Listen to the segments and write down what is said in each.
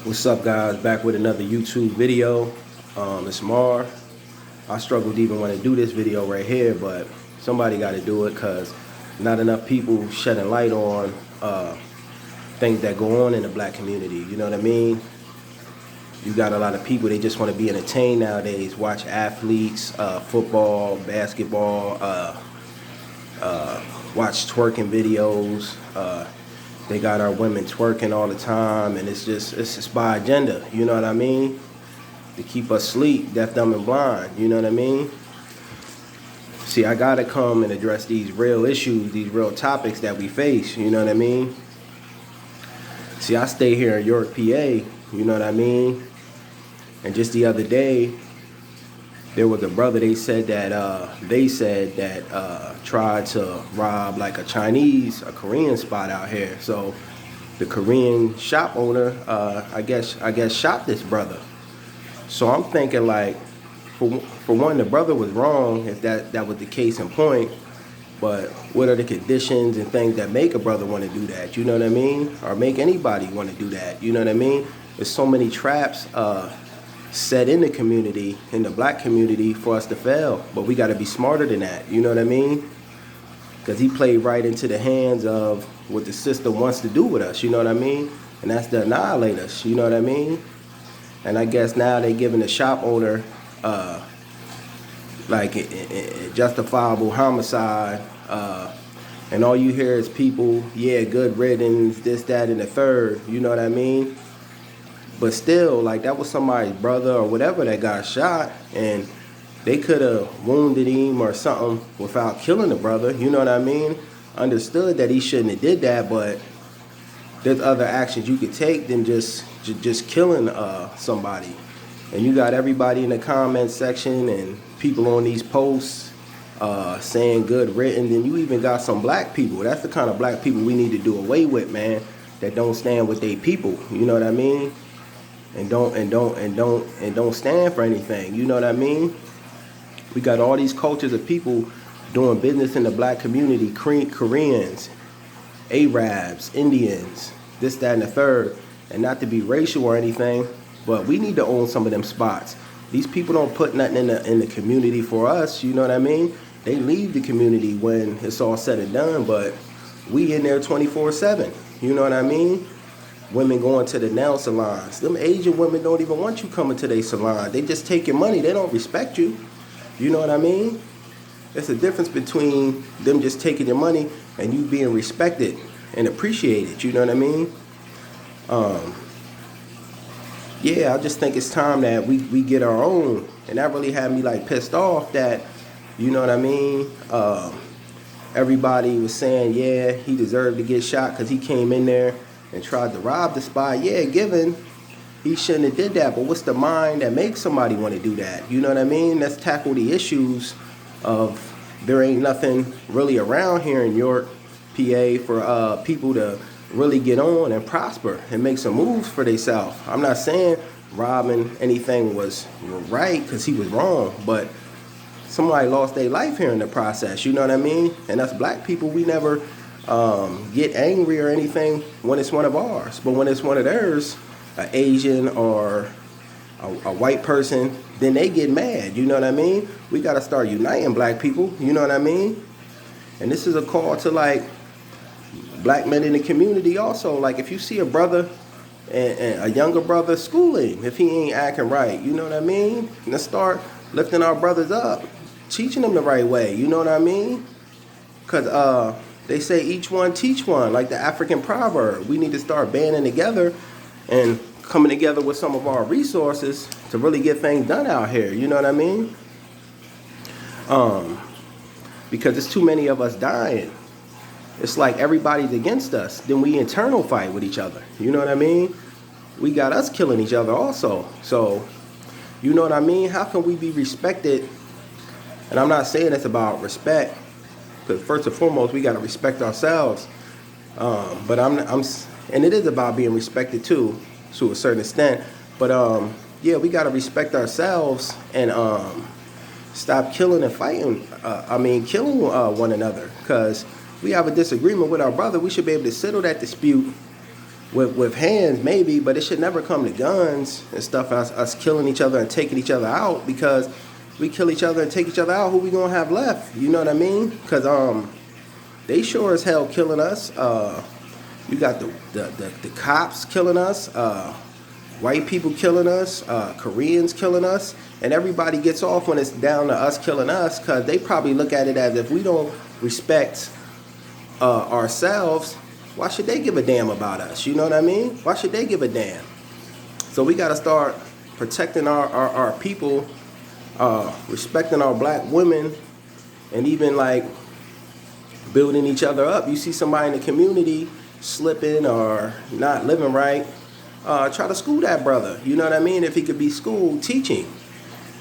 What's up, guys? Back with another YouTube video. It's Mar. I struggled to even want to do this video right here, but somebody got to do it because not enough people shedding light on things that go on in the black community. You know what I mean? You got a lot of people, they just want to be entertained nowadays. Watch athletes, football, basketball, watch twerking videos. They got our women twerking all the time, and it's just by agenda, you know what I mean? To keep us asleep, deaf, dumb, and blind, you know what I mean? See, I gotta come and address these real issues, these real topics that we face, you know what I mean? See, I stay here in York, PA, you know what I mean? And just the other day, there was a brother, they said that tried to rob like a Korean spot out here. So the Korean shop owner, I guess shot this brother. So I'm thinking, like, for one, the brother was wrong if that was the case in point. But what are the conditions and things that make a brother want to do that? You know what I mean? Or make anybody want to do that? You know what I mean? There's so many traps set in the community, in the black community, for us to fail. But we got to be smarter than that. You know what I mean? Because he played right into the hands of what the system wants to do with us. You know what I mean? And that's to annihilate us. You know what I mean? And I guess now they giving the shop owner like a justifiable homicide. And all you hear is people, yeah, good riddance, this, that, and the third. You know what I mean? But still, like, that was somebody's brother or whatever that got shot, and they could have wounded him or something without killing the brother. You know what I mean? Understood that he shouldn't have did that, but there's other actions you could take than just killing somebody. And you got everybody in the comment section and people on these posts saying good written. Then you even got some black people. That's the kind of black people we need to do away with, man. That don't stand with their people. You know what I mean? And don't stand for anything. You know what I mean? We got all these cultures of people doing business in the black community. Koreans, Arabs, Indians, this, that, and the third. And not to be racial or anything, but we need to own some of them spots. These people don't put nothing in the community for us. You know what I mean? They leave the community when it's all said and done, but we in there 24/7. You know what I mean? Women going to the nail salons. Them Asian women don't even want you coming to their salon. They just take your money. They don't respect you. You know what I mean? There's a difference between them just taking your money and you being respected and appreciated. You know what I mean? Yeah, I just think it's time that we get our own. And that really had me, like, pissed off that, you know what I mean? Everybody was saying, yeah, he deserved to get shot because he came in there and tried to rob the spot. Yeah, given he shouldn't have did that, but what's the mind that makes somebody want to do that? You know what I mean? Let's tackle the issues of there ain't nothing really around here in York, PA, for people to really get on and prosper and make some moves for themselves. I'm not saying robbing anything was right because he was wrong, but somebody lost their life here in the process. You know what I mean? And us black people, we never get angry or anything when it's one of ours, but when it's one of theirs, an Asian or a white person, then they get mad. You know what I mean? We got to start uniting black people. You know what I mean? And this is a call to, like, black men in the community also. Like, if you see a brother and a younger brother, school him if he ain't acting right. You know what I mean? And let's start lifting our brothers up, teaching them the right way. You know what I mean? Because they say each one teach one, like the African proverb. We need to start banding together and coming together with some of our resources to really get things done out here. You know what I mean? Because there's too many of us dying. It's like everybody's against us. Then we internal fight with each other. You know what I mean? We got us killing each other also. So, you know what I mean? How can we be respected? And I'm not saying it's about respect, because first and foremost, we got to respect ourselves. But and it is about being respected too, to a certain extent. But yeah, we got to respect ourselves and stop killing and fighting. Killing one another. Because we have a disagreement with our brother, we should be able to settle that dispute with hands maybe, but it should never come to guns and stuff. Us killing each other and taking each other out, because we kill each other and take each other out, who we gonna have left? You know what I mean? Because they sure as hell killing us. You got the cops killing us, white people killing us, Koreans killing us, and everybody gets off when it's down to us killing us, because they probably look at it as, if we don't respect ourselves, why should they give a damn about us? You know what I mean? Why should they give a damn? So we got to start protecting our people, respecting our black women, and even like building each other up. You see somebody in the community slipping or not living right, try to school that brother. You know what I mean? If he could be schooled, teaching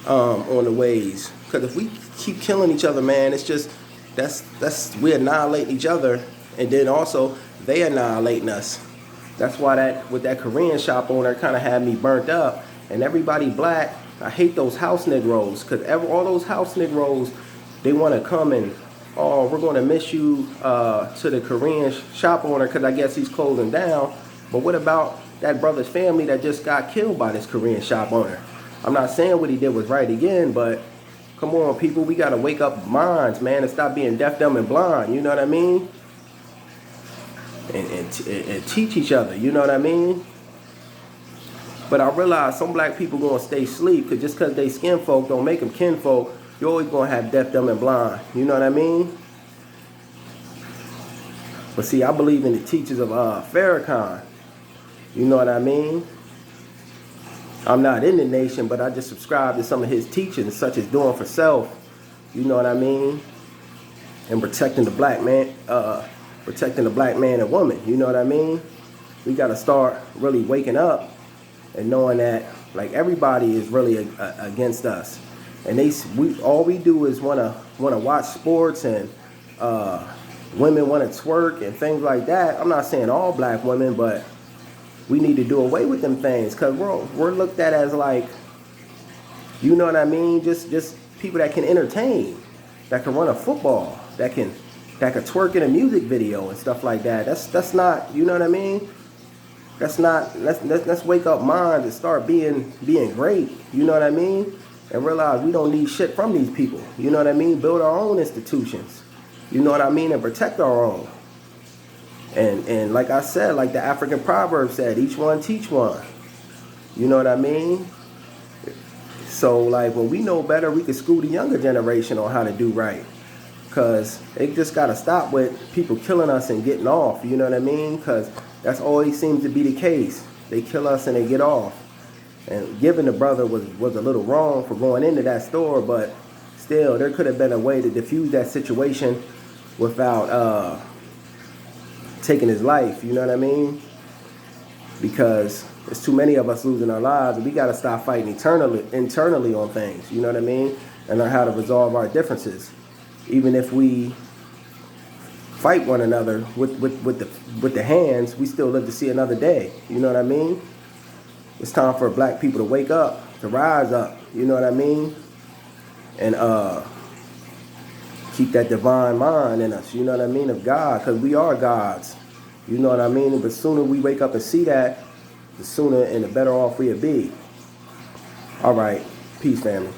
on the ways. Because if we keep killing each other, man, it's just we annihilate each other, and then also they annihilating us. That's why with that Korean shop owner kind of had me burnt up. And everybody black, I hate those house Negroes, because all those house Negroes, they want to come and, oh, we're going to miss you to the Korean shop owner because I guess he's closing down. But what about that brother's family that just got killed by this Korean shop owner? I'm not saying what he did was right again, but come on, people, we got to wake up minds, man, and stop being deaf, dumb, and blind. You know what I mean? And teach each other. You know what I mean? But I realize some black people going to stay asleep, because just because they skin folk don't make them kinfolk. You're always going to have deaf, dumb, and blind. You know what I mean? But see, I believe in the teachings of Farrakhan. You know what I mean? I'm not in the nation, but I just subscribe to some of his teachings, such as doing for self. You know what I mean? And protecting the black man, and woman. You know what I mean? We got to start really waking up and knowing that, like, everybody is really against us. And all we do is wanna watch sports, and women want to twerk and things like that. I'm not saying all black women, but we need to do away with them things, because we're looked at as, like, you know what I mean, just people that can entertain, that can run a football, that can twerk in a music video and stuff like that. That's not, you know what I mean? That's not. Let's wake up minds and start being great. You know what I mean? And realize we don't need shit from these people. You know what I mean? Build our own institutions. You know what I mean? And protect our own. And like I said, like the African proverb said, each one teach one. You know what I mean? So, like, when we know better, we can school the younger generation on how to do right. Because it just got to stop with people killing us and getting off. You know what I mean? Because that's always seems to be the case. They kill us and they get off. And giving the brother was a little wrong for going into that store, but still, there could have been a way to diffuse that situation without taking his life. You know what I mean? Because there's too many of us losing our lives, and we got to stop fighting internally on things. You know what I mean? And learn how to resolve our differences, even if we fight one another with the hands. We still live to see another day. You know what I mean? It's time for black people to wake up, to rise up, you know what I mean? And keep that divine mind in us, you know what I mean, of God, because we are gods, you know what I mean? But the sooner we wake up and see that, the sooner and the better off we'll be. All right, peace, family.